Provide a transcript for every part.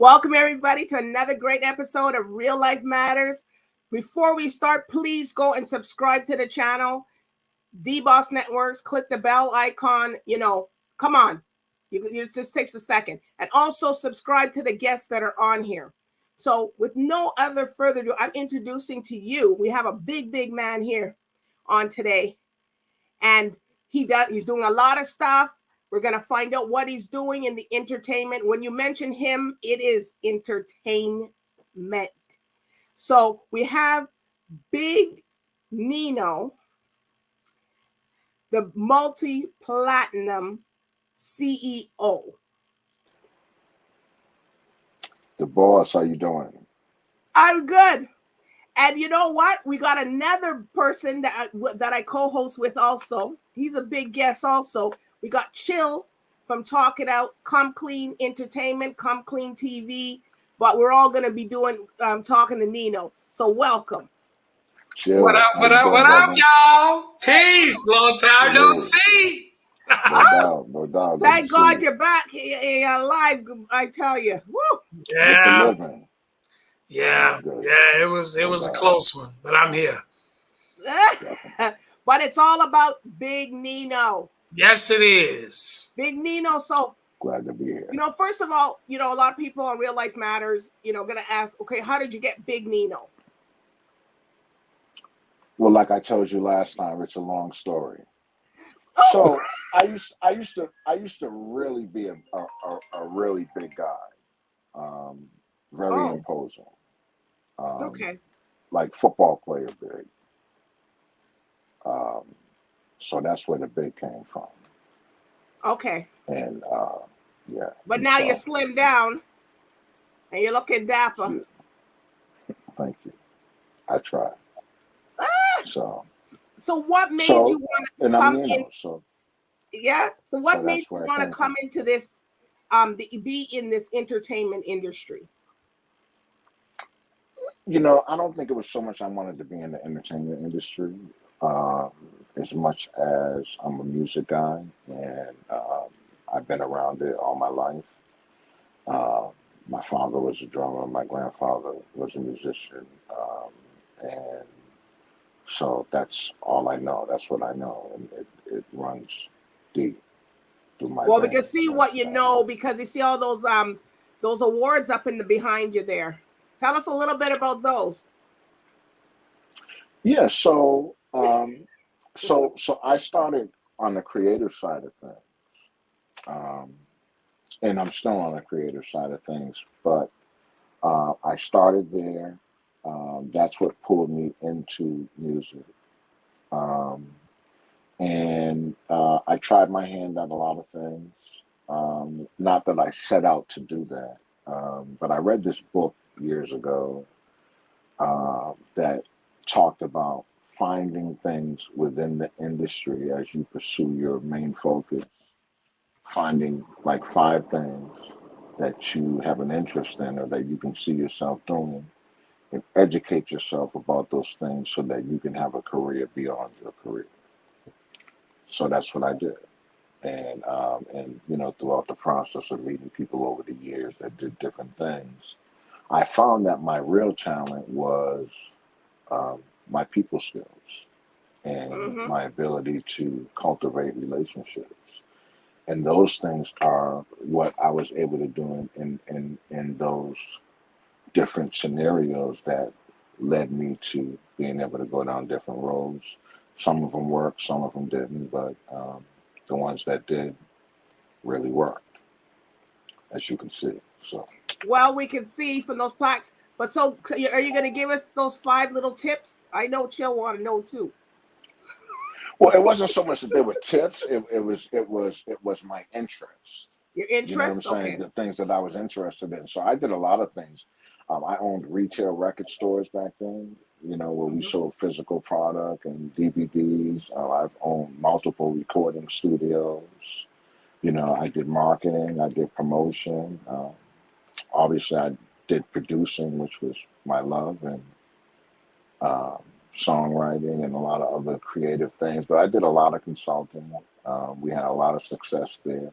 Welcome, everybody, to another great episode of Real Life Matters. Before we start, please go and subscribe to the channel, DBoss Networks. Click the bell icon. Come on. It just takes a second. And also subscribe to the guests that are on here. So with no other further ado, I'm introducing to you, we have a big man here on today. And he's doing a lot of stuff. We're going to find out what he's doing in the entertainment. When you mention him, it is entertainment. So we have Big NINO, the multi-platinum CEO. DBoss, how you doing? I'm good. And you know what? We got another person that I co-host with also. He's a big guest also. We got Chill from Talk It Out, Come Clean Entertainment, Come Clean TV. But we're all going to be doing talking to NINO. So welcome. Chill. What up, y'all? Peace. Long time no see. No doubt. Thank God you're back. You're alive, I tell you. Woo. Yeah. It was a close one, but I'm here. But it's all about Big NINO. Yes, it is. Big NINO. So glad to be here. First of all, a lot of people on Real Life Matters, going to ask, okay, how did you get Big NINO? Well, like I told you last time, it's a long story. So I used to really be a really big guy, very imposing. Okay. Like football player big. So that's where the big came from. Okay. And yeah. But now you're slimmed down and you're looking dapper. Yeah. Thank you. I try. So what made you want to come in? So what made you want to come into this, be in this entertainment industry? I don't think it was so much I wanted to be in the entertainment industry, as much as I'm a music guy and I've been around it all my life. My father was a drummer, my grandfather was a musician, and so that's all I know. That's what I know, and it runs deep through my. Well, we can see what you know because you see all those awards up in the behind you there. Tell us a little bit about those. Yeah, so I started on the creative side of things, and I'm still on the creative side of things. But I started there. That's what pulled me into music, and I tried my hand at a lot of things. Not that I set out to do that, but I read this book years ago that talked about finding things within the industry as you pursue your main focus, finding like 5 things that you have an interest in or that you can see yourself doing, and educate yourself about those things so that you can have a career beyond your career. So that's what I did. And throughout the process of meeting people over the years that did different things, I found that my real talent was my people skills and my ability to cultivate relationships. And those things are what I was able to do in those different scenarios that led me to being able to go down different roads. Some of them worked, some of them didn't, but the ones that did really worked, as you can see. So. Well, we can see from those plaques. But so, are you going to give us those 5 little tips? I know Chill want to know too. Well, it wasn't so much that they were tips. It was my interest. Your interest, you know what I'm saying? Okay. The things that I was interested in. So I did a lot of things. I owned retail record stores back then. Where we sold physical product and DVDs. I've owned multiple recording studios. I did marketing. I did promotion. Obviously, I did producing, which was my love, and songwriting and a lot of other creative things. But I did a lot of consulting. We had a lot of success there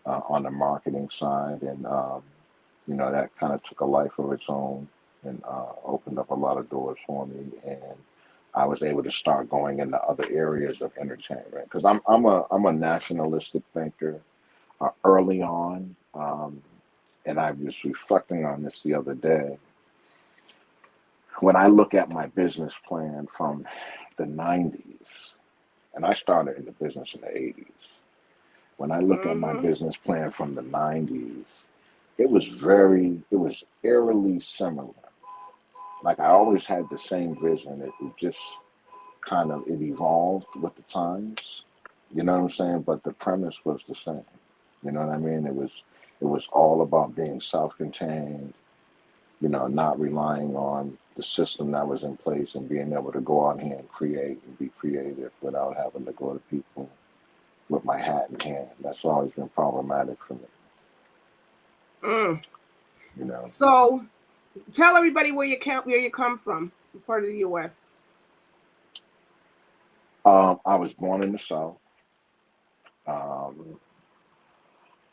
on the marketing side. And that kind of took a life of its own and opened up a lot of doors for me. And I was able to start going into other areas of entertainment because I'm a nationalistic thinker early on. And I was reflecting on this the other day. When I look at my business plan from the 90s, and I started in the business in the 80s. When I look at my business plan from the 90s, it was eerily similar. Like I always had the same vision. It just it evolved with the times. You know what I'm saying? But the premise was the same. You know what I mean? It was all about being self-contained, not relying on the system that was in place and being able to go out here and create and be creative without having to go to people with my hat in hand. That's always been problematic for me. So tell everybody where you come from, part of the U.S. I was born in the South.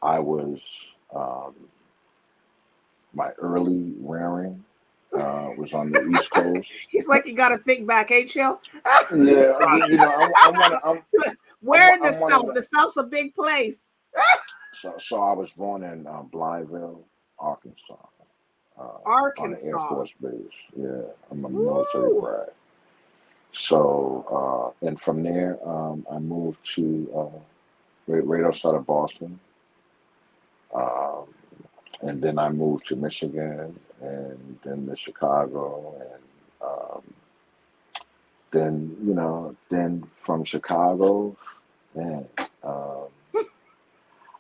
I was my early rearing was on the East Coast. He's like, you got to think back, Chill? Yeah, I'm where in the South? The South's a big place. So I was born in Blytheville, Arkansas. Arkansas. On the Air Force Base. Yeah, I'm a military brat. So, and from there, I moved to right outside of Boston. And then I moved to Michigan and then to Chicago. And then from Chicago, man,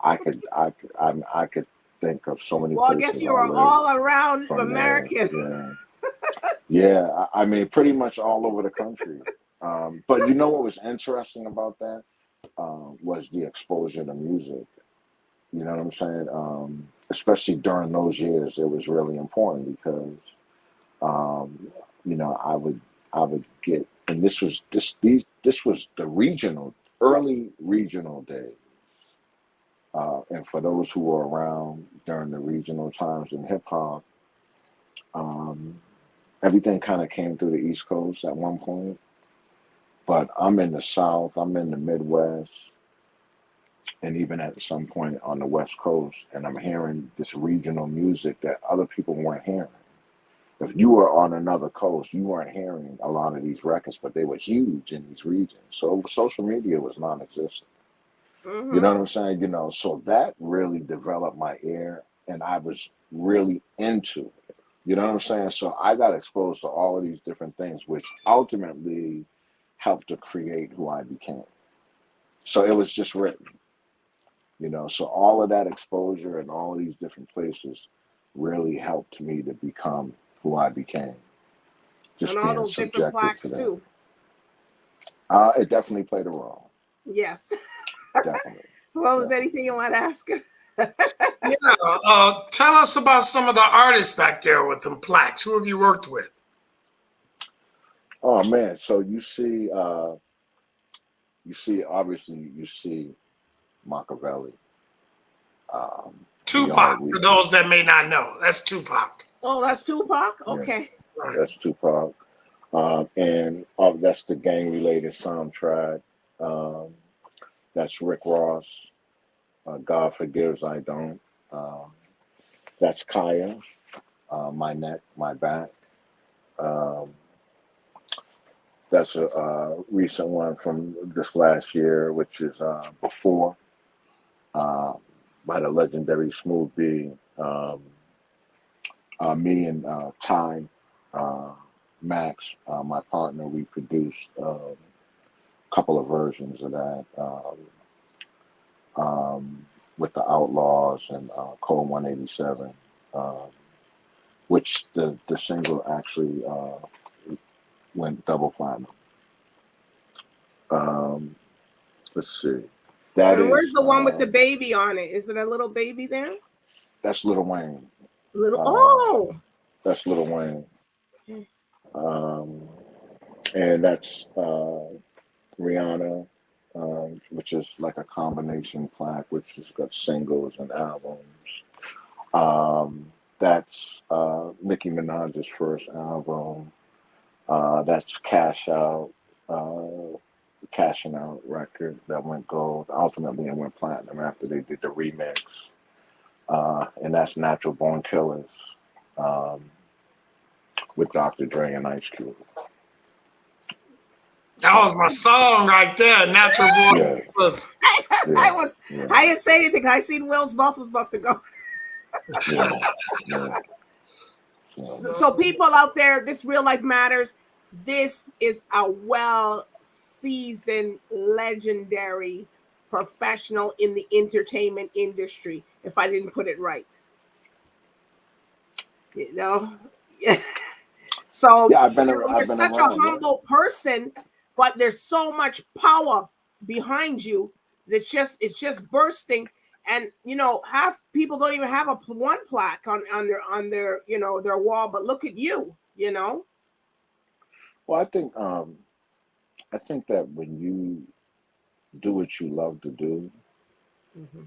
I could think of so many places. Well, I guess you were all around American. There. Yeah, I mean, pretty much all over the country. But you know what was interesting about that was the exposure to music. You know what I'm saying? Especially during those years, it was really important because, I would get, and this was the early regional days. And for those who were around during the regional times in hip hop, everything kind of came through the East Coast at one point. But I'm in the South, I'm in the Midwest, and even at some point on the West Coast, and I'm hearing this regional music that other people weren't hearing. If you were on another coast, you weren't hearing a lot of these records, but they were huge in these regions. So social media was non-existent. You know what I'm saying? So that really developed my ear, and I was really into it. You know what I'm saying? So I got exposed to all of these different things, which ultimately helped to create who I became. So it was just written, so all of that exposure and all of these different places really helped me to become who I became. Just and all those different plaques too. It definitely played a role. Yes. Definitely. Well, is there anything you want to ask? Tell us about some of the artists back there with them plaques. Who have you worked with? Oh man, so you see Machiavelli. Tupac, for those that may not know. That's Tupac. Oh, that's Tupac? Okay. Yeah, right. That's Tupac. And that's the gang-related soundtrack. That's Rick Ross. God Forgives, I Don't. That's Kaya. My Neck, My Back. That's a recent one from this last year, which is Before, by the legendary Smooth B. Me and Ty Max, my partner, we produced a couple of versions of that with the Outlaws and Code 187, which the single actually went double platinum. Let's see. Where's the one with the baby on it? Is it a little baby there? That's Lil Wayne. That's Lil Wayne. And that's Rihanna, which is like a combination plaque, which has got singles and albums. That's Nicki Minaj's first album. That's Cashing Out record that went gold. Ultimately, it went platinum after they did the remix. And that's Natural Born Killers um, with Dr. Dre and Ice Cube. That was my song right there, Natural Born Yeah, Killers. I didn't say anything. I seen Will's mouth was about to go. yeah. So people out there, this real life matters. This is a well-seasoned, legendary professional in the entertainment industry. If I didn't put it right, you know. So Yeah, I've been you're such a around. humble person, but there's so much power behind you. It's just bursting. And half people don't even have one plaque on their their wall. But look at you. Well, I think that when you do what you love to do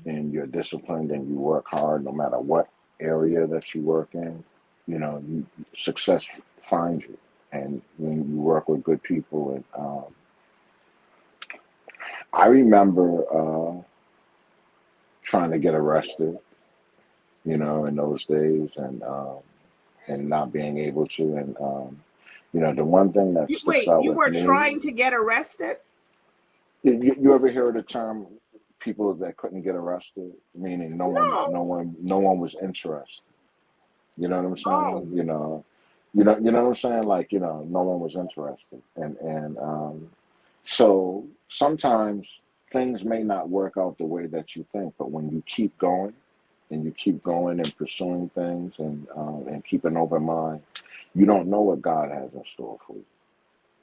and you're disciplined and you work hard, no matter what area that you work in, success finds you. And when you work with good people, and I remember trying to get arrested, in those days, and not being able to, and the one thing that sticks Wait, out you with were me. trying to get arrested? You ever hear the term people that couldn't get arrested, meaning no one was interested. You know what I'm Oh, saying? You know what I'm saying? Like, no one was interested. And so sometimes things may not work out the way that you think, but when you keep going and you keep going and pursuing things and keep an open mind, you don't know what God has in store for you.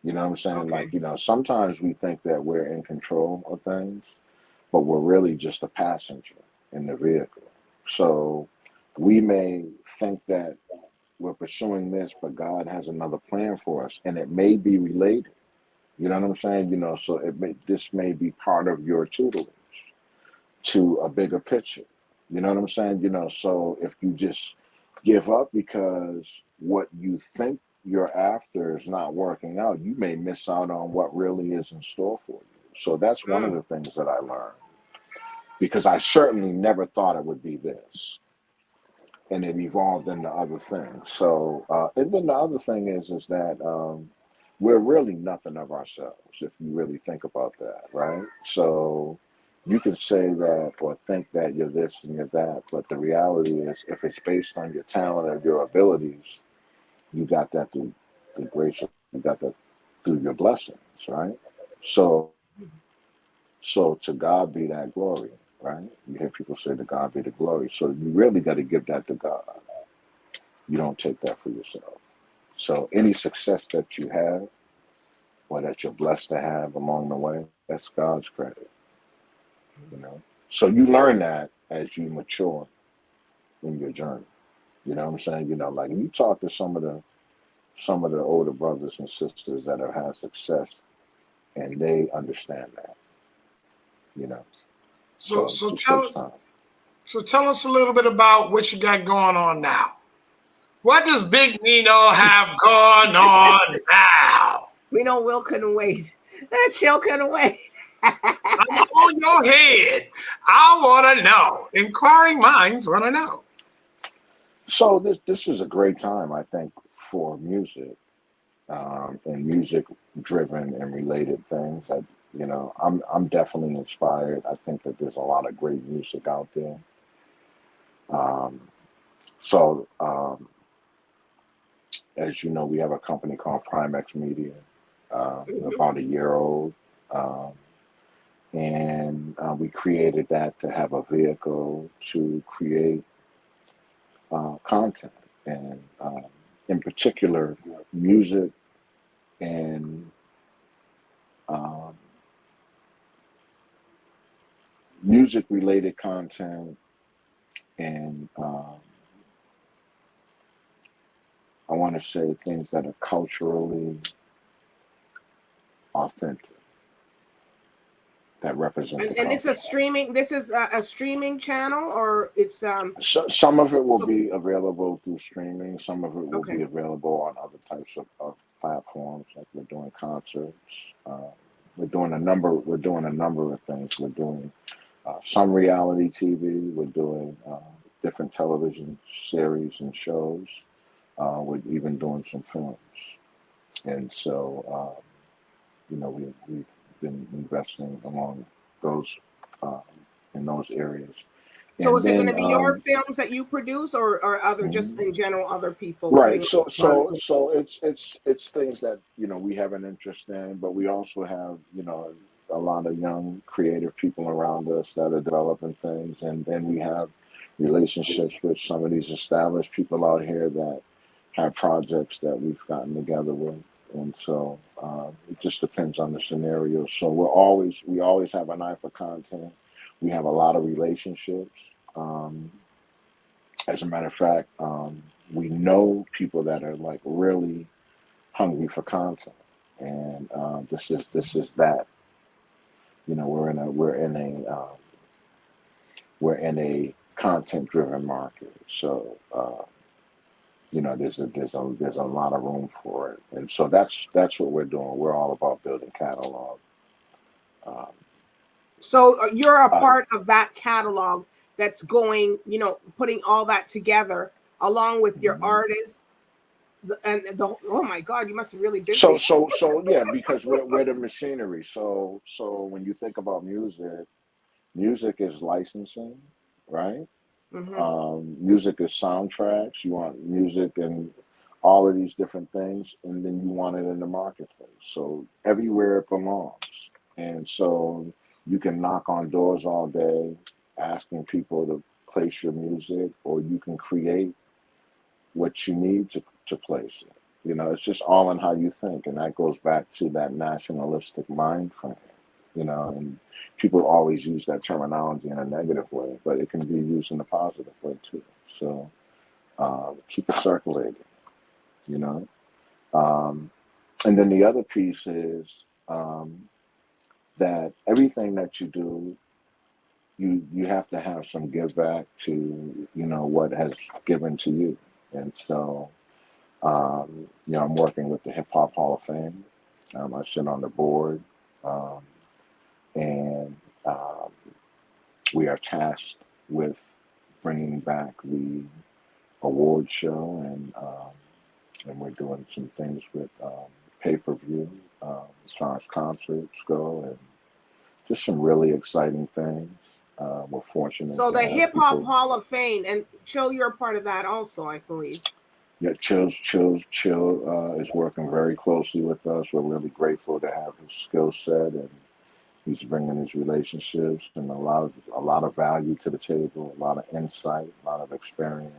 You know what I'm saying? okay. Like, sometimes we think that we're in control of things, but we're really just a passenger in the vehicle. So we may think that we're pursuing this, but God has another plan for us, and it may be related. You know what I'm saying? So this may be part of your tutelage to a bigger picture. You know what I'm saying? So if you just give up because what you think you're after is not working out, you may miss out on what really is in store for you. So that's one of the things that I learned, because I certainly never thought it would be this, and it evolved into other things. So, and then the other thing is that we're really nothing of ourselves, if you really think about that, right? So you can say that or think that you're this and you're that, but the reality is, if it's based on your talent or your abilities, you got that through the grace, you got that through your blessings, right? So, so to God be that glory, right? You hear people say, to God be the glory. So you really got to give that to God. You don't take that for yourself. So any success that you have or that you're blessed to have along the way, that's God's credit. So you learn that as you mature in your journey. You know what I'm saying? Like you talk to some of the older brothers and sisters that have had success, and they understand that, you know. So So it so just takes tell time. so tell us a little bit about what you got going on now. What does Big Nino have going on now? We know Will couldn't wait. Chill couldn't wait. I'm on your head. I want to know. Inquiring minds want to know. So this is a great time, I think, for music, and music driven and related things. I'm definitely inspired. I think that there's a lot of great music out there. Um, so as you know, we have a company called Primex Media, about a year old. Um, and we created that to have a vehicle to create content, and in particular music and um, music related content, and I want to say things that are culturally authentic. that represent the And this company. is streaming. This is a streaming channel, or it's So some of it will so be available through streaming. Some of it will be okay. available on other types of platforms. Like we're doing concerts. Uh, we're doing a number. We're doing a number of things. We're doing some reality TV. We're doing different television series and shows. We're even doing some films. And so, we've been investing along those um, in those areas. So And is it going then, to be your films that you produce, or other, just mhm. in general, other people Right. putting on So, so, Hollywood? so it's things that we have an interest in, but we also have a lot of young creative people around us that are developing things, and then we have relationships with some of these established people out here that have projects that we've gotten together with, and so it just depends on the scenario. So we always have an eye for content. We have a lot of relationships. Um, as a matter of fact, we know people that are like really hungry for content, and this is that. We're in a content driven market, so there's a lot of room for it, and so that's what we're doing. We're all about building catalog. Um, So you're a uh, part of that catalog that's going, putting all that together along with your artists. Oh my God, you must be really so busy. so so yeah, because we're the machinery. So when you think about music, music is licensing, right? Hmm. Music is soundtracks. You want music and all of these different things, and then you want it in the marketplace. So everywhere it belongs. And so you can knock on doors all day asking people to place your music, or you can create what you need to place it. It's just all in how you think. And that goes back to that nationalistic mind frame, and people always use that terminology in a negative way, but it can be used in a positive way too. So keep it circulating, you know. Um, and then the other piece is that everything that you do, you have to have some give back to what has given to you. And so I'm working with the Hip Hop Hall of Fame. I sit on the board, um, and um, we are tasked with bringing back the award show, and we're doing some things with pay-per-view as far as concerts go, and just some really exciting things. We're fortunate So to the have Hip Hop people. Hall of Fame, and Chill, you're a part of that also, I believe. Yeah, Chill is working very closely with us. We're really grateful to have his skill set, and he's bringing his relationships and a lot of value to the table, a lot of insight, a lot of experience.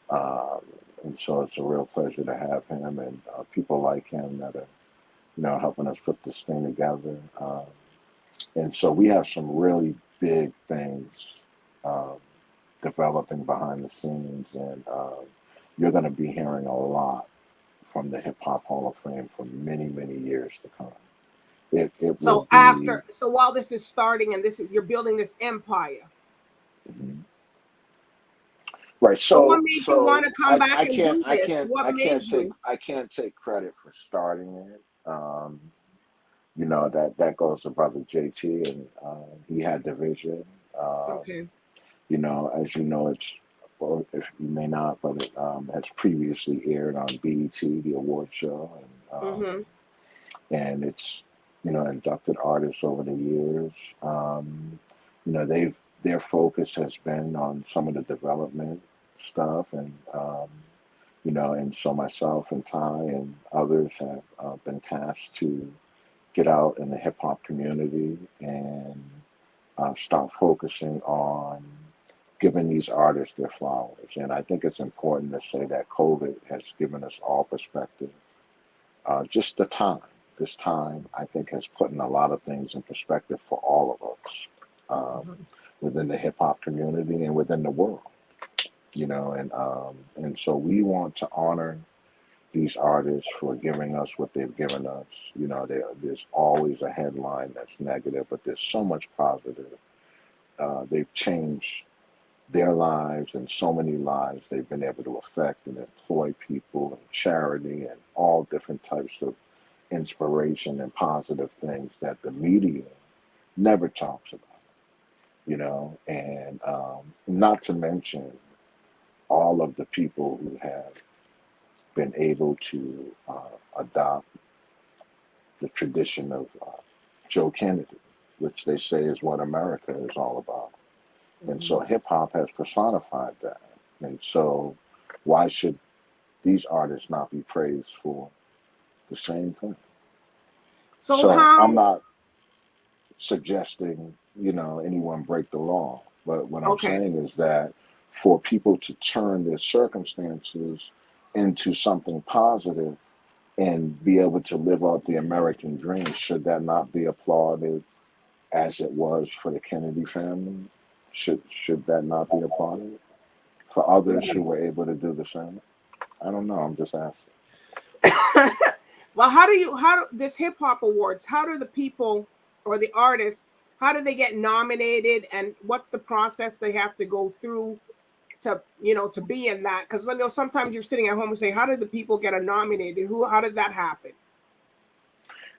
Um, and so it's a real pleasure to have him and people like him that are, helping us put this thing together. And so we have some really big things um, developing behind the scenes, and you're going to be hearing a lot from the Hip Hop Hall of Fame for many, many years to come. It will be. So while this is starting, and you're building this empire. Mhm. Right. So what So made you want so to come I, back I and can't do I this? can't What I made can't take you? I can't take credit for starting it. That goes to brother JT, and he had the vision. Um, Okay. as you know, it's, well, if you may not, but it has previously aired on BET, the award show, Mm-hmm. and it's inducted artists over the years. Their focus has been on some of the development stuff, and so myself and Ty and others have been tasked to get out in the hip hop community and start focusing on giving these artists their flowers. And I think it's important to say that COVID has given us all perspective. Just the time, this time, I think, has put in a lot of things in perspective for all of us within the hip hop community and within the world. And so we want to honor these artists for giving us what they've given us. You know, there's always a headline that's negative, but there's so much positive. They've changed their lives and so many lives they've been able to affect and employ people and charity and all different types of inspiration and positive things that the media never talks about, you know, and not to mention all of the people who have been able to adopt the tradition of Joe Kennedy, which they say is what America is all about. And so hip hop has personified that. And so why should these artists not be praised for the same thing? So I'm how? not suggesting, you know, anyone break the law. But what I'm Okay. saying is that for people to turn their circumstances into something positive and be able to live out the American dream, should that not be applauded as it was for the Kennedy family? Should that not be applauded for others who were able to do the same? I don't know. I'm just asking. Well, how do this hip hop awards? How do the people or the artists? How do they get nominated, and what's the process they have to go through to to be in that? Because I know sometimes you're sitting at home and say, how did the people get nominated? How did that happen?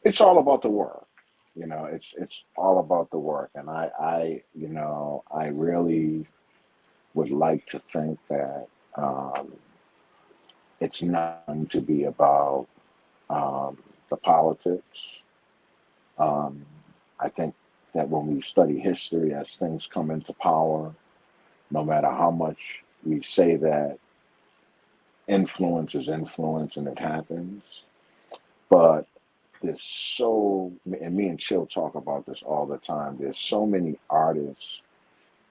It's all about the work. You know, it's all about the work, and I you know, I really would like to think that it's not going to be about the politics. Um, I think that when we study history, as things come into power, no matter how much we say that influence is influence and it happens, but there's so, and me and Chill talk about this all the time, there's so many artists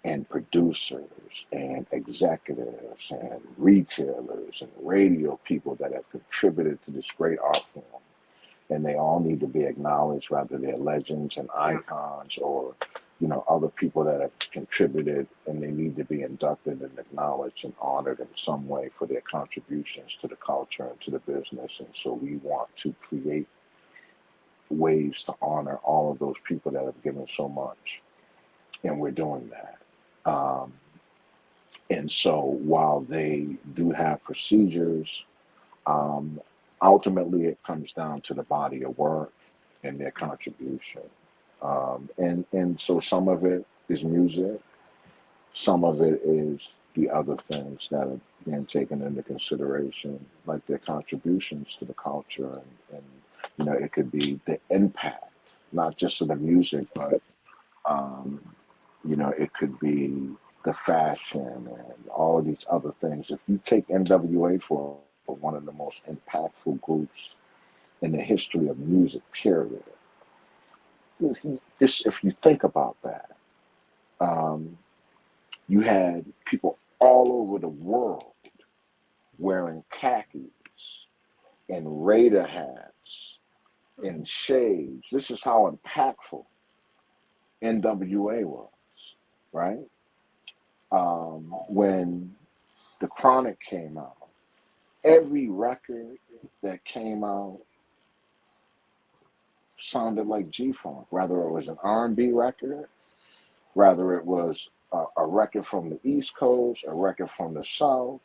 and producers and executives and retailers and radio people that have contributed to this great art form. And they all need to be acknowledged, whether they're legends and icons or, you know, other people that have contributed, and they need to be inducted and acknowledged and honored in some way for their contributions to the culture and to the business. And so we want to create ways to honor all of those people that have given so much. And we're doing that. And so while they do have procedures, um, ultimately it comes down to the body of work and their contribution. And so some of it is music, some of it is the other things that are being taken into consideration, like their contributions to the culture. And you know, it could be the impact, not just of the music, but um, you know, it could be the fashion and all of these other things. If you take NWA for one of the most impactful groups in the history of music, period. This if you think about that, um, you had people all over the world wearing khakis and Raider hats and shades. This is how impactful NWA was, right? When the Chronic came out, every record that came out sounded like G-Funk, whether it was an R&B record, whether it was a record from the East Coast, a record from the South,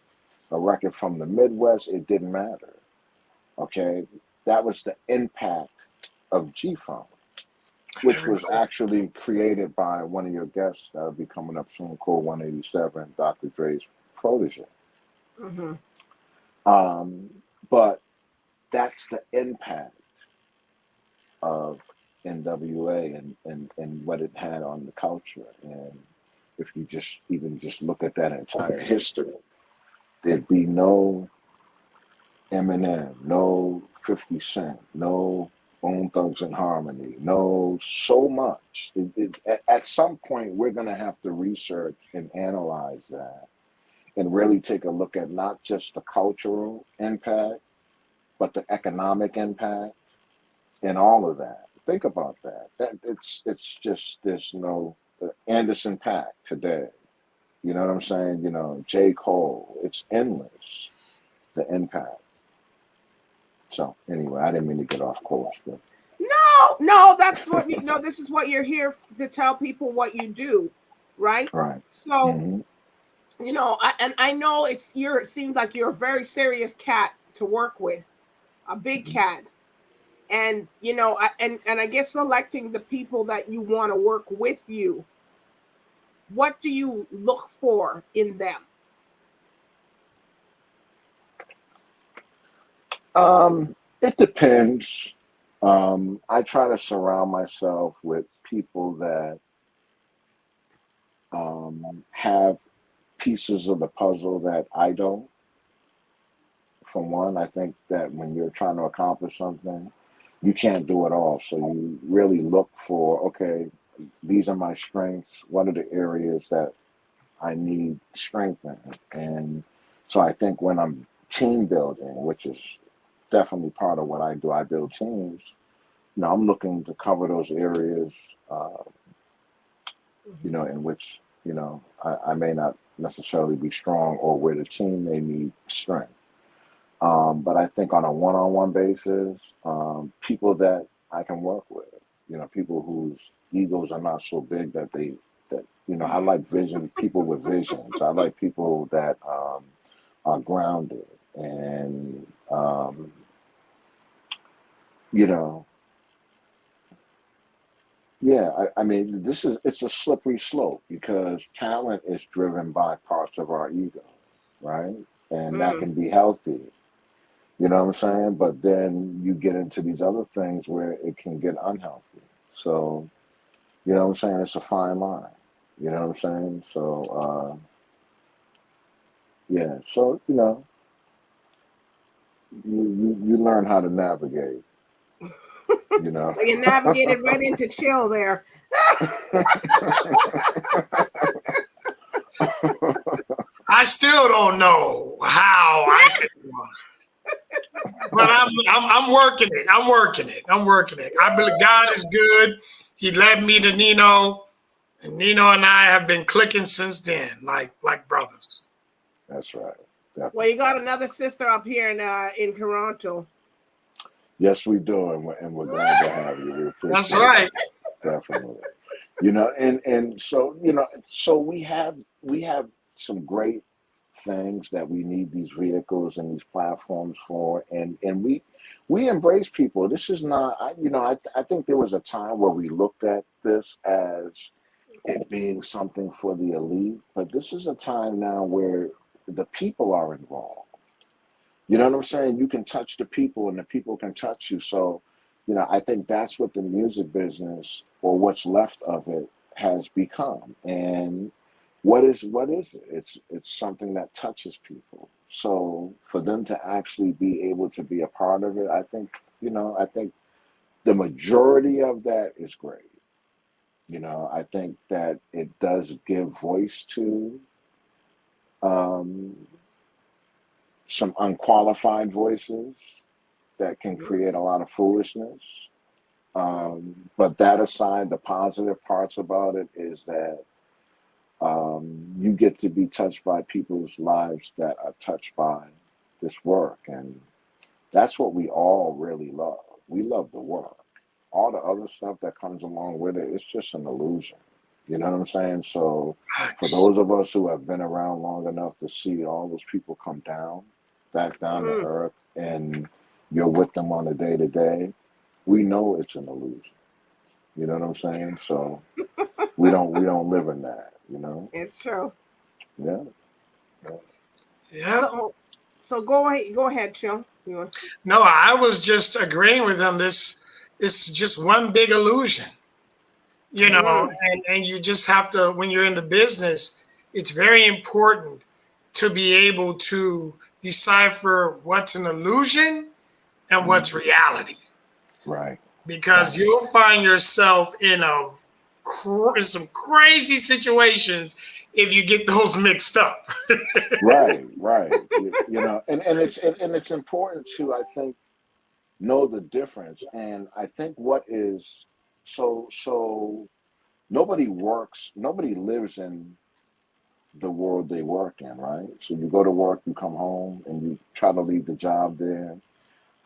a record from the Midwest, it didn't matter, okay? That was the impact of G-Funk, which was actually created by one of your guests that will be coming up soon, Code 187, Dr. Dre's protege. Mm-hmm. But that's the impact of NWA and what it had on the culture. And if you just look at that entire history, there'd be no Eminem, no 50 Cent, no Bone Thugs and Harmony, no so much. At some point, we're going to have to research and analyze that and really take a look at not just the cultural impact, but the economic impact and all of that. Think about that. It's just there's no Anderson .Paak today. You know what I'm saying? You know, J. Cole. It's endless, the impact. So anyway, I didn't mean to get off course, but No, that's what this is what you're here to tell people what you do, right? right. So, Hmm. I know it seems like you're a very serious cat to work with, a big cat. And I guess selecting the people that you want to work with you, what do you look for in them? It depends. I try to surround myself with people that have pieces of the puzzle that I don't. For one, I think that when you're trying to accomplish something, you can't do it all. So you really look for, okay, these are my strengths. What are the areas that I need strength in? And so I think when I'm team building, which is definitely part of what I do, I build teams. I'm looking to cover those areas, uh, in which, I may not necessarily be strong or where the team may need strength. But I think on a one-on-one basis, people that I can work with, people whose egos are not so big I like people with visions. I like people that are grounded and, you know, yeah, I mean, it's a slippery slope because talent is driven by parts of our ego, right? And that Mm. can be healthy. You know what I'm saying? But then you get into these other things where it can get unhealthy. So, you know what I'm saying? It's a fine line. You know what I'm saying? So, yeah. So, you learn how to navigate, you know. Well, you navigated right into chill there. I still don't know how I could, but I'm working it. I'm working it. I'm working it. I believe God is good. He led me to NINO, and NINO and I have been clicking since then, like brothers. That's right. Well, you Definitely. got another sister up here in Toronto. Yes, we do, and we're glad to have you. We That's appreciate right. it. Definitely. And so so we have some great things that we need these vehicles and these platforms for, and we embrace people. This is not, I think there was a time where we looked at this as it being something for the elite, but this is a time now where the people are involved. You know what I'm saying? You can touch the people and the people can touch you. So, I think that's what the music business or what's left of it has become. And what is it? It's something that touches people. So for them to actually be able to be a part of it, I think the majority of that is great. I think that it does give voice to um, some unqualified voices that can create a lot of foolishness. But that aside, the positive parts about it is that you get to be touched by people's lives that are touched by this work. And that's what we all really love. We love the work. All the other stuff that comes along with it, it's just an illusion. You know what I'm saying? So for those of us who have been around long enough to see all those people come back down to Mm. earth, and you're with them on a day to day, we know it's an illusion. You know what I'm saying? So we don't live in that, It's true. Yeah. Yeah. Yeah. So go ahead, Chill. No, I was just agreeing with them. This is just one big illusion, Mm. and you just have to, when you're in the business, it's very important to be able to decipher what's an illusion and what's Mhm. reality, Right. because Right. you'll find yourself in some crazy situations if you get those mixed up. Right. Right. And it's important to, I think, know the difference. And I think what is so nobody lives in the world they work in, right? So you go to work, you come home, and you try to leave the job there.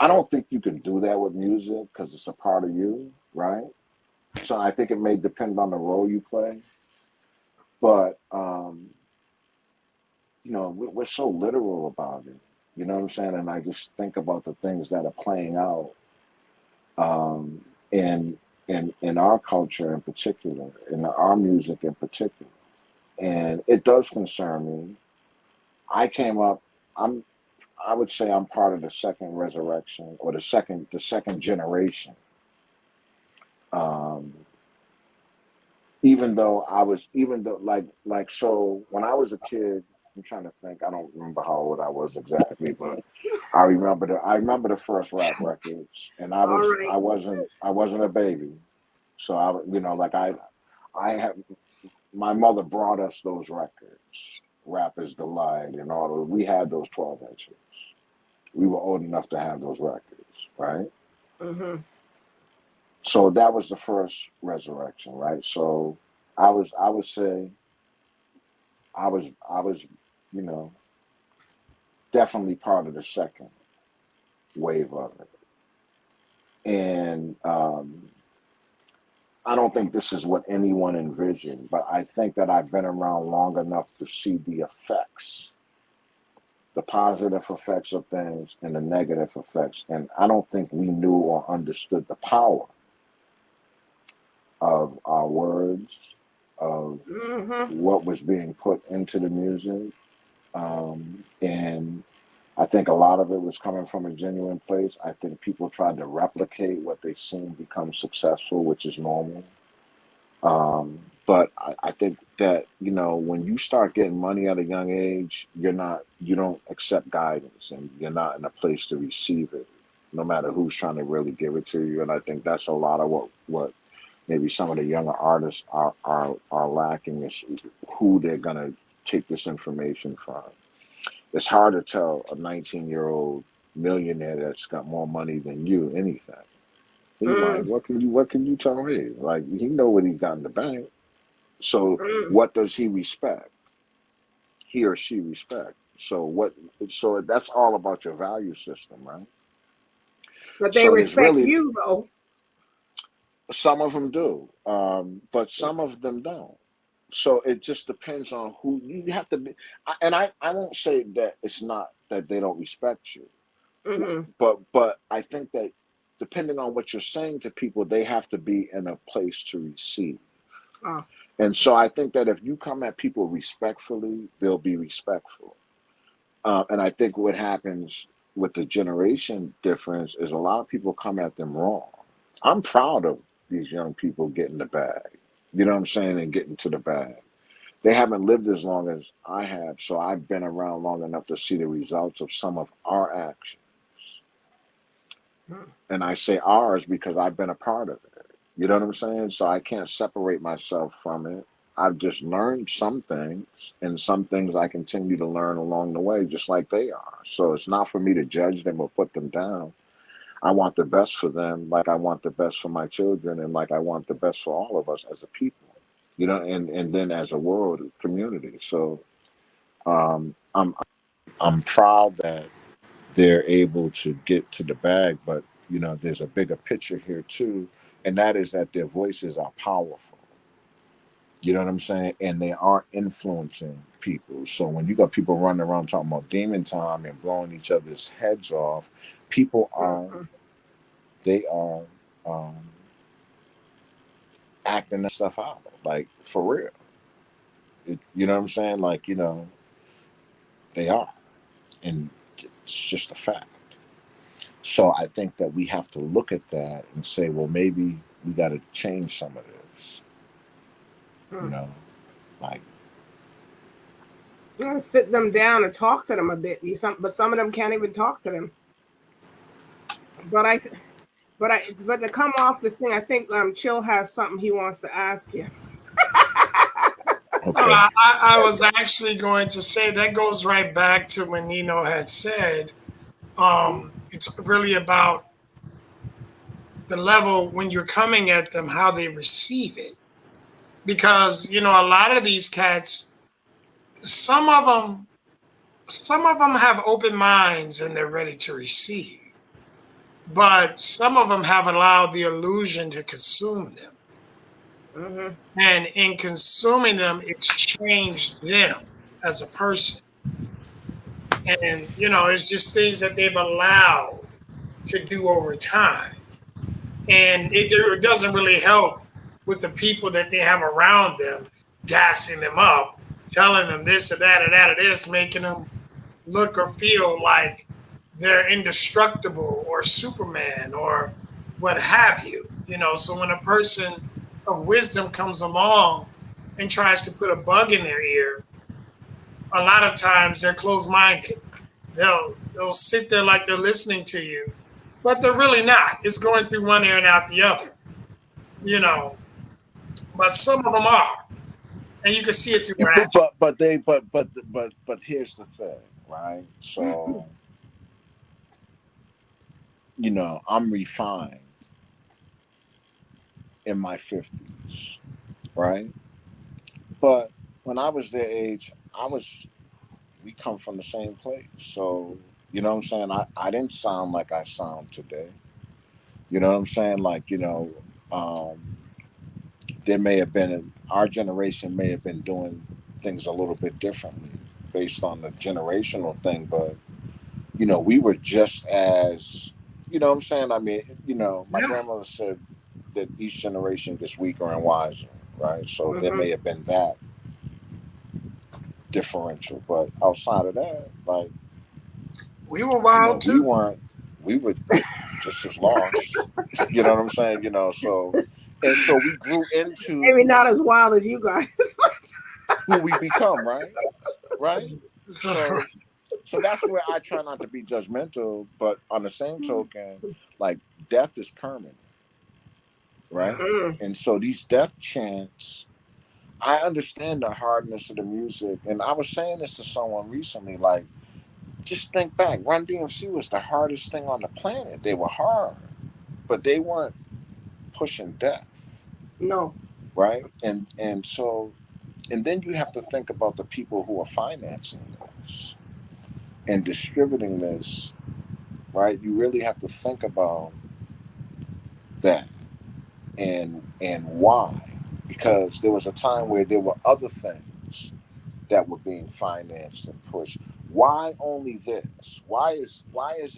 I don't think you can do that with music because it's a part of you, right? So I think it may depend on the role you play, but we're so literal about it. You know what I'm saying? And I just think about the things that are playing out um, in in our culture in particular, in our music in particular, and it does concern me. I came up. I'm. I would say I'm part of the second resurrection or the second generation. Um, even though so when I was a kid, I'm trying to think. I don't remember how old I was exactly, but I remember the first rap records, and I All was right. I wasn't a baby, so I had my mother brought us those records, Rappers Delight, and all those. We had those 12 inches. We were old enough to have those records, right? Mm-hmm. So that was the first resurrection, right? So I would say I was, you know, definitely part of the second wave of it. And I don't think this is what anyone envisioned, but I think that I've been around long enough to see the effects, the positive effects of things and the negative effects. And I don't think we knew or understood the power of our words, of Mm-hmm. what was being put into the music. And I think a lot of it was coming from a genuine place. I think people tried to replicate what they seen become successful, which is normal. But I think that, when you start getting money at a young age, you don't accept guidance and you're not in a place to receive it, no matter who's trying to really give it to you. And I think that's a lot of what maybe some of the younger artists are lacking is who they're gonna take this information from. It's hard to tell a 19-year-old millionaire that's got more money than you anything. He's like, Mm, what can you tell me? Like he know what he got in the bank. So mm. what does he respect? He or she respect. So that's all about your value system, right? But they So there's respect really you though. some of them do, but some of them don't. So it just depends on who you have to be. And I won't say that it's not that they don't respect you, Mm-hmm. but I think that depending on what you're saying to people, they have to be in a place to receive. Oh. And so I think that if you come at people respectfully, they'll be respectful. And I think what happens with the generation difference is a lot of people come at them wrong. I'm proud of these young people getting the bag. You know what I'm saying? And getting to the bag. They haven't lived as long as I have, so I've been around long enough to see the results of some of our actions. Mm. And I say ours because I've been a part of it. You know what I'm saying? So I can't separate myself from it. I've just learned some things, and some things I continue to learn along the way, just like they are. So it's not for me to judge them or put them down. I want the best for them, like I want the best for my children, and like I want the best for all of us as a people, and then as a world community. So I'm proud that they're able to get to the bag, but there's a bigger picture here too, and that is that their voices are powerful. You know what I'm saying? And they are influencing people. So when you got people running around talking about demon time and blowing each other's heads off, people are Mm-hmm. they are um, acting that stuff out, like for real. You know what I'm saying? Like they are, and it's just a fact. So I think that we have to look at that and say, well, maybe we got to change some of this. You Mm. know, like You gotta sit them down and talk to them a bit. But some of them can't even talk to them. But but to come off the thing, I think Chill has something he wants to ask you. okay, I was actually going to say that goes right back to when Nino had said it's really about the level when you're coming at them, how they receive it. Because, a lot of these cats, some of them, some of them have open minds and they're ready to receive. but some of them have allowed the illusion to consume them. And in consuming them, it's changed them as a person. And, it's just things that they've allowed to do over time. And it doesn't really help with the people that they have around them, gassing them up, telling them this or that or that or this, making them look or feel like they're indestructible or Superman or what have you. So when a person of wisdom comes along and tries to put a bug in their ear, a lot of times they're closed-minded. They'll sit there like they're listening to you, but they're really not. It's going through one ear and out the other. But some of them are, and you can see it through their actions. But here's the thing, right? So, I'm refined in my 50s, right? But when I was their age, we come from the same place. So, you know what I'm saying? I didn't sound like I sound today. You know what I'm saying? Like, there may have been, our generation may have been doing things a little bit differently based on the generational thing, but, we were just as, you know what I'm saying? I mean, my grandmother said that each generation gets weaker and wiser, right? So there may have been that differential, but outside of that, like, we were wild too. We were just as lost. You know what I'm saying? So we grew into maybe not as wild as you guys. who we become, right? Right? So that's where I try not to be judgmental, but on the same token, like, death is permanent, right? And so these death chants, I understand the hardness of the music, and I was saying this to someone recently, like, just think back. Run DMC was the hardest thing on the planet. They were hard, but they weren't pushing death. No. Right? And then you have to think about the people who are financing this and distributing this, right? You really have to think about that and why. Because there was a time where there were other things that were being financed and pushed. Why only this? Why is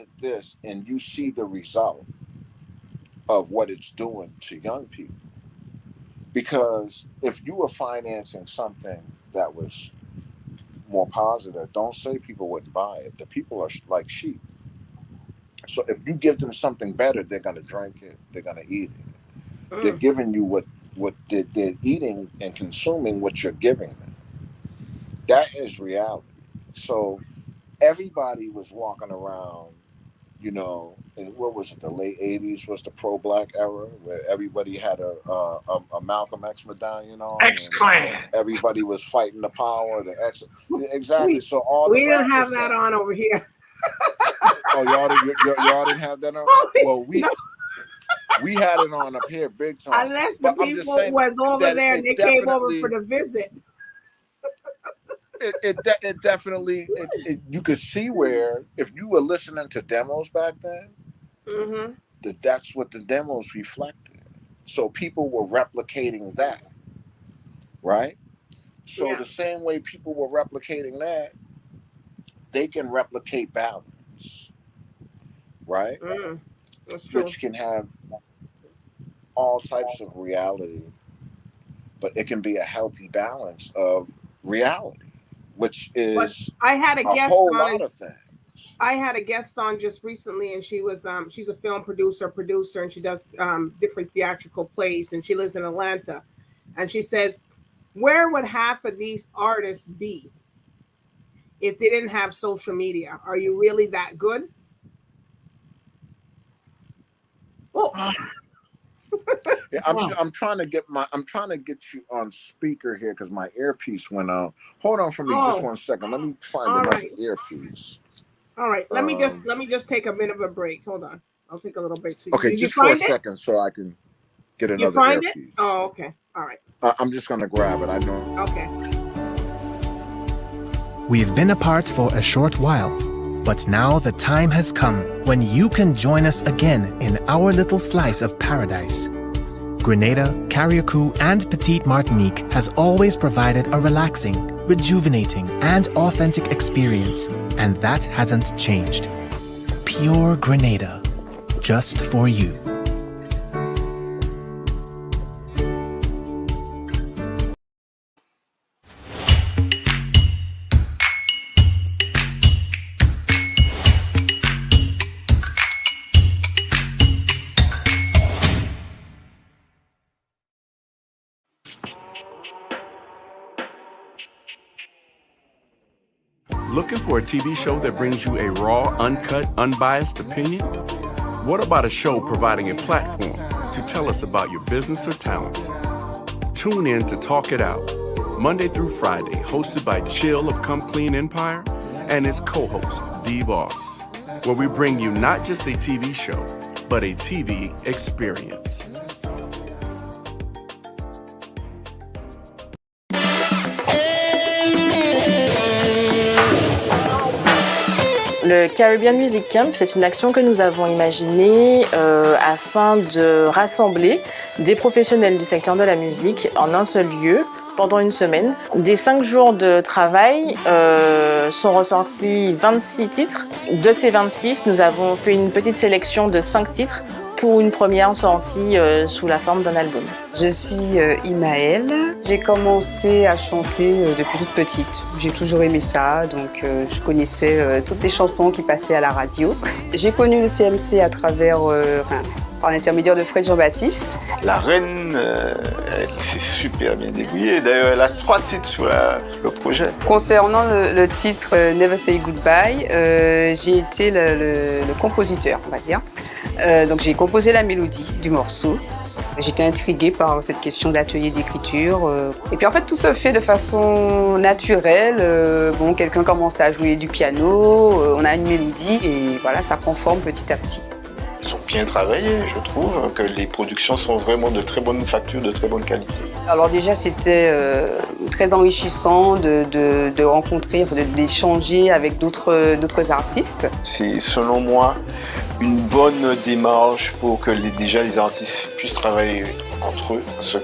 it this? And you see the result of what it's doing to young people. Because if you were financing something that was more positive, don't say people wouldn't buy it. The people are like sheep. So if you give them something better, they're going to drink it. They're going to eat it. They're giving you what they're eating and consuming what you're giving them. That is reality. So everybody was walking around, and what was it? The late 80s was the pro-black era, where everybody had a Malcolm X medallion on. X-Clan. Everybody was fighting the power. Exactly. So all we didn't have that on over here. Oh, y'all didn't have that on? Well, we had it on up here big time. Unless the people was over there and they came over for the visit. It definitely, you could see where, if you were listening to demos back then, that's what the demos reflected. So people were replicating that, right? So the same way people were replicating that, they can replicate balance, right? That's true. Which can have all types of reality, but it can be a healthy balance of reality, which is I had a guest whole on, lot of things. I had a guest on just recently, and she was she's a film producer, and she does different theatrical plays, and she lives in Atlanta. And she says, where would half of these artists be if they didn't have social media? Are you really that good? Well, Yeah, I'm trying to get you on speaker here because my earpiece went out. Hold on for me just 1 second. Let me find another earpiece. All right. Let me just take a minute of a break. Hold on. I'll take a little break. So okay, just for a second so I can get another earpiece. It? Oh, okay. All right. I'm just gonna grab it. I know. Okay. We've been apart for a short while, But now the time has come when you can join us again in our little slice of paradise. Grenada, Carriacou, and Petite Martinique has always provided a relaxing, rejuvenating, and authentic experience, and that hasn't changed. Pure Grenada, just for you. Looking for a TV show that brings you a raw, uncut, unbiased opinion? What about a show providing a platform to tell us about your business or talent? Tune in to Talk It Out, Monday through Friday, hosted by Chill of Come Clean Empire and its co-host, DBoss, where we bring you not just a TV show, but a TV experience. Le Caribbean Music Camp, c'est une action que nous avons imaginée afin de rassembler des professionnels du secteur de la musique en un seul lieu pendant une semaine. Des 5 jours de travail sont ressortis 26 titres. De ces 26, nous avons fait une petite sélection de 5 titres pour une première sortie sous la forme d'un album. Je suis Imaëlle. J'ai commencé à chanter depuis toute petite. J'ai toujours aimé ça, donc je connaissais toutes les chansons qui passaient à la radio. J'ai connu le CMC à travers, par l'intermédiaire de Fred Jean-Baptiste. La reine, elle s'est super bien débrouillée. D'ailleurs, elle a 3 titres sur le projet. Concernant le titre Never Say Goodbye, j'ai été le compositeur, on va dire. Donc j'ai composé la mélodie du morceau. J'étais intriguée par cette question d'atelier d'écriture. Et puis en fait, tout se fait de façon naturelle. Quelqu'un commence à jouer du piano, on a une mélodie et voilà, ça prend forme petit à petit. Ils ont bien travaillé, je trouve, que les productions sont vraiment de très bonne facture, de très bonne qualité. Alors déjà, c'était très enrichissant de rencontrer, d'échanger avec d'autres artistes. C'est selon moi une bonne démarche pour que les artistes puissent travailler entre eux, ce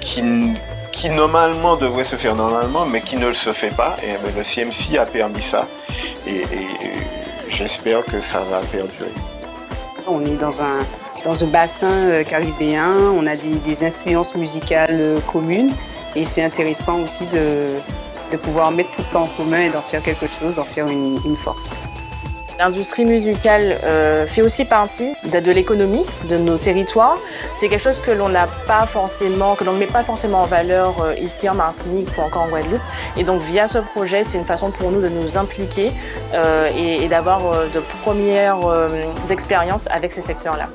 qui normalement devrait se faire normalement, mais qui ne le se fait pas. Et le CMC a permis ça et j'espère que ça va perdurer. On est dans un bassin caribéen, on a des influences musicales communes et c'est intéressant aussi de pouvoir mettre tout ça en commun et d'en faire quelque chose, d'en faire une force. L'industrie musicale fait aussi partie de l'économie de nos territoires. C'est quelque chose que l'on n'a pas forcément, que l'on ne met pas forcément en valeur ici en Martinique ou encore en Guadeloupe. Et donc via ce projet, c'est une façon pour nous de nous impliquer et d'avoir de premières expériences avec ces secteurs-là.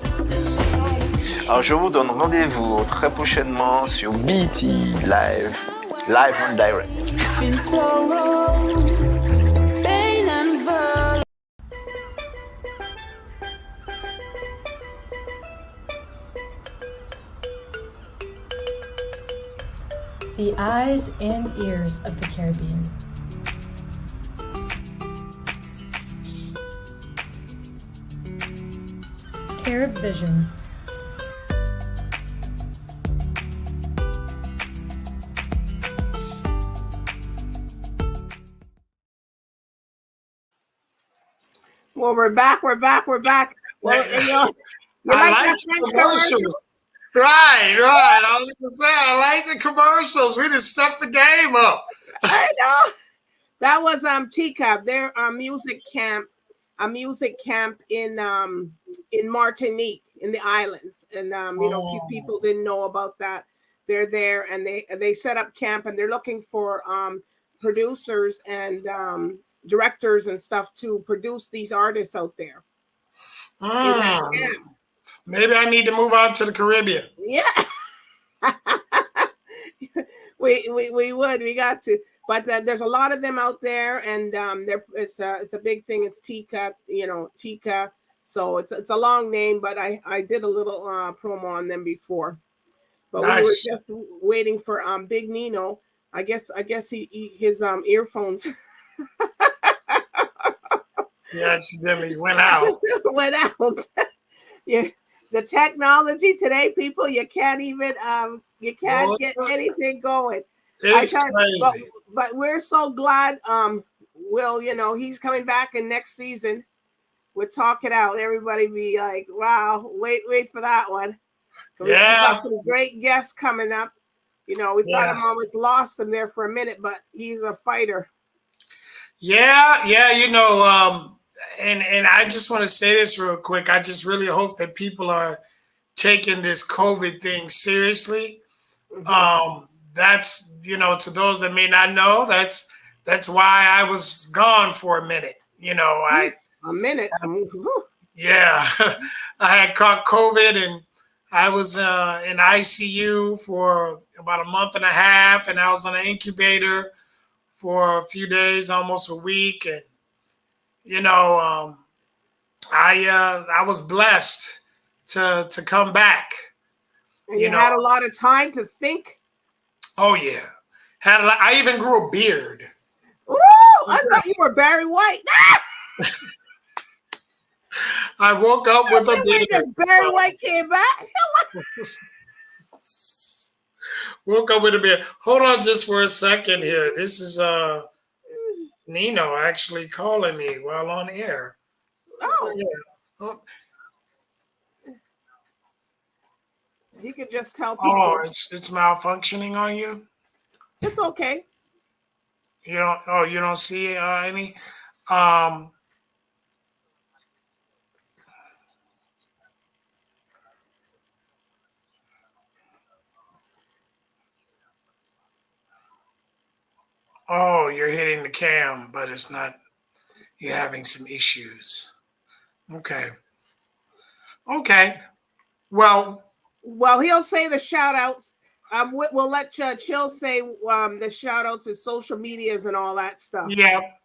Alors je vous donne rendez-vous très prochainement sur BT Live on Direct. The eyes and ears of the Caribbean. Carib Vision. Well, we're back. Well, you I like like that the French commercials. commercial? Right. I was gonna say I like the commercials. We just stepped the game up. I know. That was Teacup. They're a music camp in Martinique in the islands, and people didn't know about that. They're there, and they set up camp, and they're looking for producers and directors and stuff to produce these artists out there. Maybe I need to move out to the Caribbean. Yeah. we got to, but there's a lot of them out there, and it's a big thing. It's Tika, Tika. So it's a long name, but I did a little promo on them before. But nice. We were just waiting for Big Nino. I guess his earphones. He accidentally went out. Went out. Yeah, the technology today, people, you can't even you can't get anything going. It's crazy. But we're so glad Will, he's coming back in next season. We'll talk it out. Everybody be like, wow, wait for that one. Yeah. We got some great guests coming up. We thought him always lost him there for a minute, but he's a fighter. Yeah, and I just want to say this real quick. I just really hope that people are taking this COVID thing seriously. Mm-hmm. That's to those that may not know, that's why I was gone for a minute. A minute. Yeah, I had caught COVID and I was in ICU for about a month and a half, and I was on an incubator for a few days, almost a week, and I was blessed to come back. And you had a lot of time to think. Oh yeah, I even grew a beard. Ooh, I thought you were Barry White. I woke up with a beard. Barry White came back. Woke up with a beard. Hold on just for a second here. This is NINO actually calling me while on air. Oh. Yeah. Oh. You can just tell people. Oh, it's malfunctioning on you? It's okay. You don't see any? Oh, you're hitting the cam, but it's not. You're having some issues. Okay. Well, he'll say the shout outs. We'll let Chill say the shout outs and social medias and all that stuff. Yep.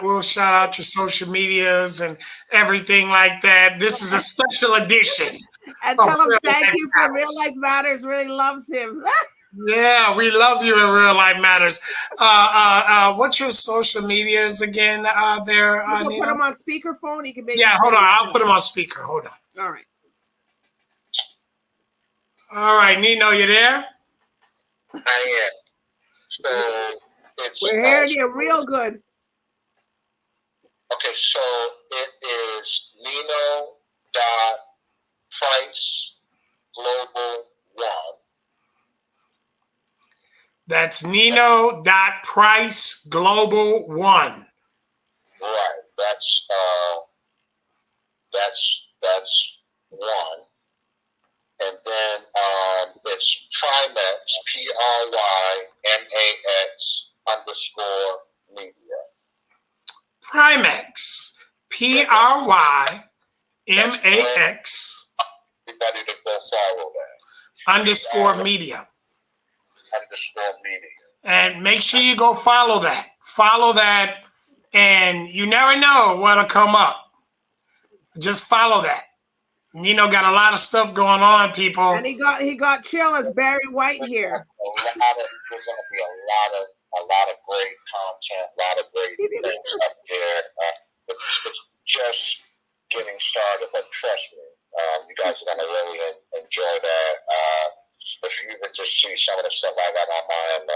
We'll shout out your social medias and everything like that. This is a special edition. And tell him thank you for Real Life Matters. Really loves him. Yeah, we love you in Real Life Matters. What's your social medias again there? You can put them on speakerphone. You can make hold on. I'll put them on speaker. Hold on. All right. All right, NINO, you there? I am. So we're hearing you real good. Okay, so it is NINO.Price Global 1. That's NINO.Price Global 1. Right. That's 1. And then it's Primax, PRYMAX_media. Primax, PRYMAX. Everybody to go follow that. _media. _media. And make sure you go follow that. Follow that, and you never know what'll come up. Just follow that. NINO got a lot of stuff going on, people. And he got Chill as Barry White here. There's going to be a lot of great content, a lot of great things up there. It's just getting started, but trust me, you guys are going to really enjoy that. If you even just see some of the stuff I got on my end,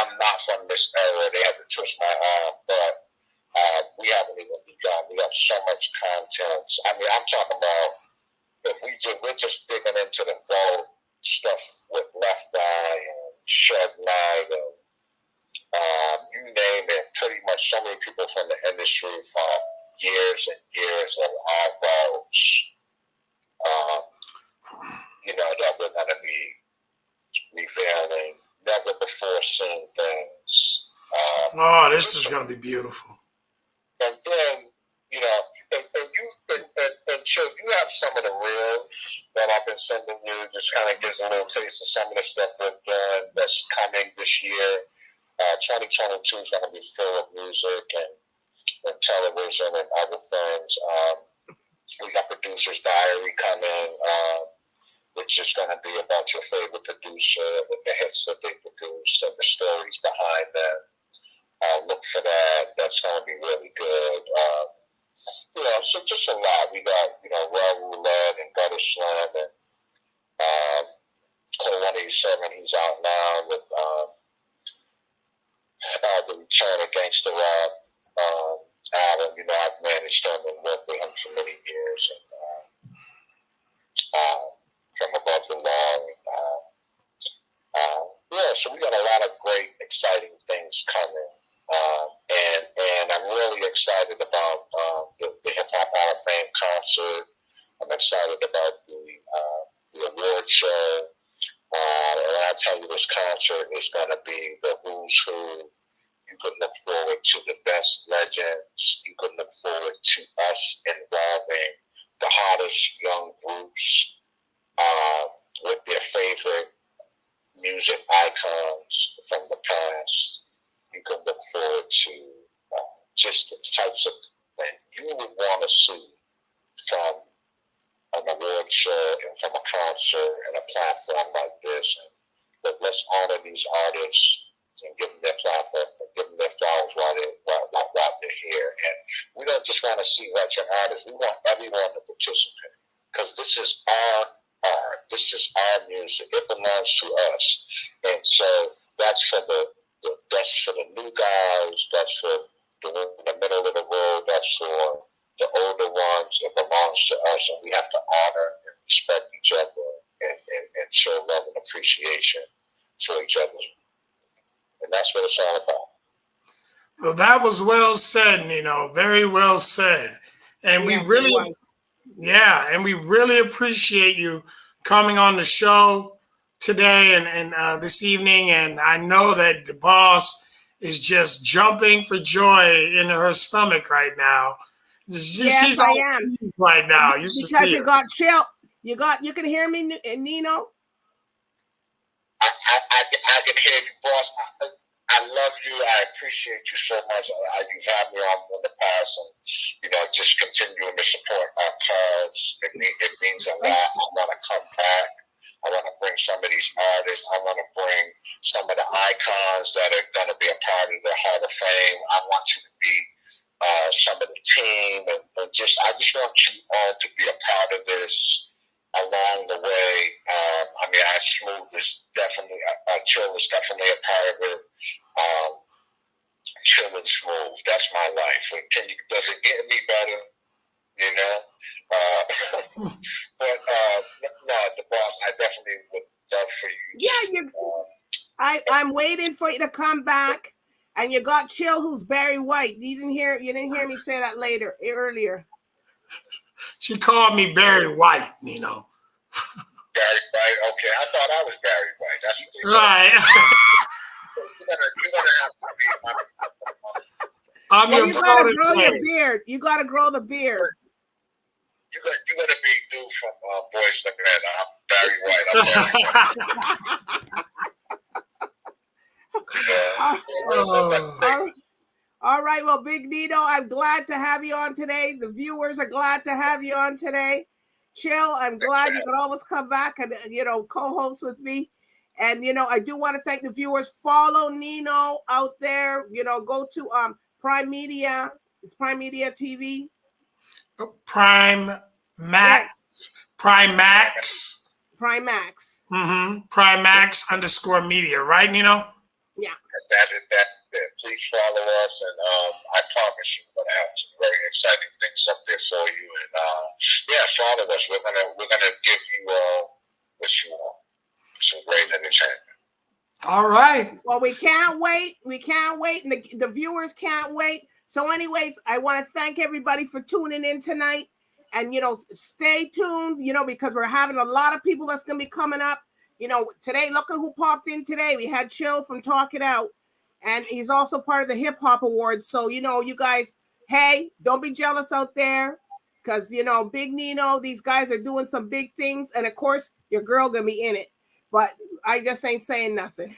I'm not from this era. They had to twist my arm, but we haven't even begun. We have so much content. I mean, I'm talking about we're just digging into the vault stuff with Left Eye and Shed Night and you name it. Pretty much so many people from the industry from years and years of our vaults. That we're going to be revealing never before seen things. This is going to be beautiful. And then, and Chill, you have some of the reels that I've been sending you. Just kind of gives a little taste of some of the stuff we're doing that's coming this year. 2022 is going to be full of music and television and other things. We got Producer's Diary coming, which is going to be about your favorite producer, with the hits that they produce and the stories behind them. Look for that. That's going to be really good. So just a lot. We got, Raul Roulette and Gutter Slam and Code 187. He's out now with the Return of Gangsta Rap album. I've managed him and worked with him for many years. And From Above the Law. So we got a lot of great, exciting things coming. And I'm really excited about the Hip Hop Hall of Fame concert. I'm excited about the award show. And I tell you, this concert is going to be the who's who. You can look forward to the best legends. You can look forward to us involving the hottest young groups with their favorite music icons from the past. You can look forward to just the types of things you would want to see from an award show and from a concert and a platform like this. But let's honor these artists and give them their platform and give them their flowers while they're here. And we don't just want to see legend artists. We want everyone to participate because this is our art. This is our music. It belongs to us. And so that's for the new guys. That's for the in the middle of the road. That's for the older ones. It belongs to us, and we have to honor and respect each other and show love and appreciation for each other. And that's what it's all about. So that was well said, Nino. Very well said. And we really appreciate you coming on the show today and this evening. And I know that the boss is just jumping for joy in her stomach right now. She's I am right now. You should because see you her. got chill. You can hear me, Nino. I can hear you, boss. I love you. I appreciate you so much. You've had me on in the past, and just continuing to support our cause. It means a lot. I want to come back. I want to bring some of these artists. I want to bring some of the icons that are going to be a part of the Hall of Fame. I want you to be some of the team, and I just want you all to be a part of this along the way. Smooth is definitely, Chill is definitely a part of it. Chill and Smooth, that's my life. Does it get any better? But no, the boss, I definitely would love for you. Yeah, I'm waiting for you to come back. And you got Chill, who's Barry White. You didn't hear me say that earlier. She called me Barry White, Nino. Barry White, okay. I thought I was Barry White. That's what they right. You're gonna have to be. You gotta grow your beard. You gotta grow the beard. You're gonna be dude from Boys the Men. I'm Barry White. All right. Well, Big Nino, I'm glad to have you on today. The viewers are glad to have you on today. Chill, I'm glad you could always come back and co-host with me. And I do want to thank the viewers. Follow Nino out there. Go to Prime Media. It's Prime Media TV. Prime Max. Yes. Prime Max. Prime Max. Prime Max _ media, right, Nino? Yeah. That. Please follow us, and I promise you we're gonna have some very exciting things up there for you. And follow us. We're gonna give you what you want. Some great entertainment. All right. Well, we can't wait. And the viewers can't wait. So, anyways, I want to thank everybody for tuning in tonight. And stay tuned. Because we're having a lot of people that's gonna be coming up. Today, look at who popped in today. We had Chill from Talk It Out. And he's also part of the Hip Hop Awards. So, you guys, hey, don't be jealous out there. Because, Big Nino, these guys are doing some big things. And, of course, your girl going to be in it. But I just ain't saying nothing.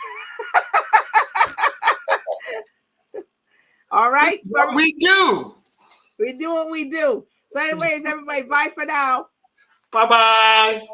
All right? What we do. We do what we do. So, anyways, everybody, bye for now. Bye-bye.